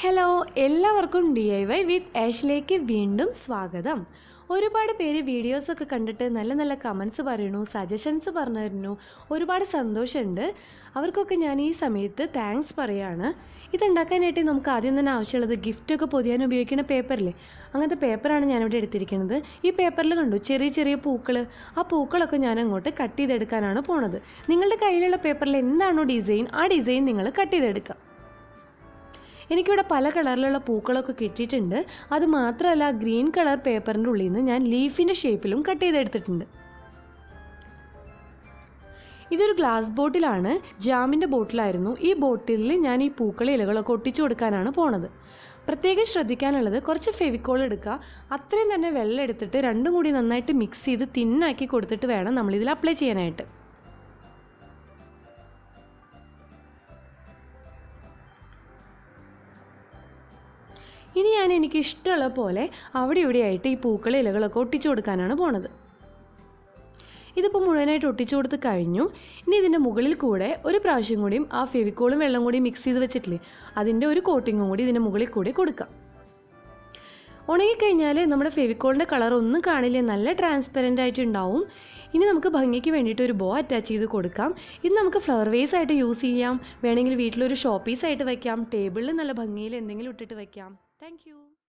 Hello, എല്ലാവർക്കും DIY വിത്ത് ആഷിലേക്ക് വീണ്ടും സ്വാഗതം. ഒരുപാട് പേര് വീഡിയോസൊക്കെ കണ്ടിട്ട് നല്ല നല്ല കമൻസ് പറയണു, സജഷൻസ് പറഞ്ഞു തരുന്നു. ഒരുപാട് സന്തോഷമുണ്ട്. അവർക്കൊക്കെ ഞാൻ ഈ സമയത്ത് താങ്ക്സ് പറയാണ്. ഇതുണ്ടാക്കാനായിട്ട് നമുക്ക് ആദ്യം തന്നെ ആവശ്യമുള്ളത് ഗിഫ്റ്റൊക്കെ പൊതിയാൻ ഉപയോഗിക്കുന്ന പേപ്പറില്ലേ, അങ്ങനത്തെ പേപ്പറാണ് ഞാനിവിടെ എടുത്തിരിക്കുന്നത്. ഈ പേപ്പറിൽ കണ്ടു ചെറിയ ചെറിയ പൂക്കൾ. ആ പൂക്കളൊക്കെ ഞാൻ അങ്ങോട്ട് കട്ട് ചെയ്തെടുക്കാനാണ് പോണത്. നിങ്ങളുടെ കയ്യിലുള്ള പേപ്പറിൽ എന്താണോ ഡിസൈൻ, ആ ഡിസൈൻ നിങ്ങൾ കട്ട് ചെയ്തെടുക്കുക. എനിക്കിവിടെ പല കളറിലുള്ള പൂക്കളൊക്കെ കിട്ടിയിട്ടുണ്ട്. അത് മാത്രമല്ല, ഗ്രീൻ കളർ പേപ്പറിൻ്റെ ഉള്ളിൽ നിന്ന് ഞാൻ ലീഫിൻ്റെ ഷേപ്പിലും കട്ട് ചെയ്തെടുത്തിട്ടുണ്ട്. ഇതൊരു ഗ്ലാസ് ബോട്ടിലാണ്, ജാമിൻ്റെ ബോട്ടിലായിരുന്നു. ഈ ബോട്ടിലിൽ ഞാൻ ഈ പൂക്കള ഇലകളൊക്കെ ഒട്ടിച്ചു കൊടുക്കാനാണ് പോണത്. പ്രത്യേകം ശ്രദ്ധിക്കാനുള്ളത്, കുറച്ച് ഫെവിക്കോൾ എടുക്കുക. അത്രയും തന്നെ വെള്ളം എടുത്തിട്ട് രണ്ടും കൂടി നന്നായിട്ട് മിക്സ് ചെയ്ത് തിന്നാക്കി കൊടുത്തിട്ട് വേണം നമ്മളിതിൽ അപ്ലൈ ചെയ്യാനായിട്ട്. ഇനി ഞാൻ എനിക്ക് ഇഷ്ടമുള്ള പോലെ അവിടെ ഇവിടെയായിട്ട് ഈ പൂക്കള ഇലകളൊക്കെ ഒട്ടിച്ചു കൊടുക്കാനാണ് പോണത്. ഇതിപ്പോൾ മുഴുവനായിട്ട് ഒട്ടിച്ചു കൊടുത്ത് കഴിഞ്ഞു. ഇനി ഇതിൻ്റെ മുകളിൽ കൂടെ ഒരു പ്രാവശ്യം കൂടിയും ആ ഫെവിക്കോളും വെള്ളം കൂടി മിക്സ് ചെയ്ത് വെച്ചിട്ടില്ലേ, അതിൻ്റെ ഒരു കോട്ടിങ്ങും കൂടി ഇതിൻ്റെ മുകളിൽ കൂടി കൊടുക്കാം. ഉണങ്ങിക്കഴിഞ്ഞാൽ നമ്മുടെ ഫെവിക്കോളിൻ്റെ കളർ ഒന്നും കാണില്ല, നല്ല ട്രാൻസ്പെറൻ്റ് ആയിട്ടുണ്ടാവും. ഇനി നമുക്ക് ഭംഗിക്ക് വേണ്ടിയിട്ട് ഒരു ബോ അറ്റാച്ച് ചെയ്ത് കൊടുക്കാം. ഇത് നമുക്ക് ഫ്ലവർ വേസ് ആയിട്ട് യൂസ് ചെയ്യാം, വേണമെങ്കിൽ വീട്ടിലൊരു ഷോ പീസ് ആയിട്ട് വയ്ക്കാം, ടേബിളിൽ നല്ല ഭംഗിയിൽ എന്തെങ്കിലും ഇട്ടിട്ട് വയ്ക്കാം. Thank you.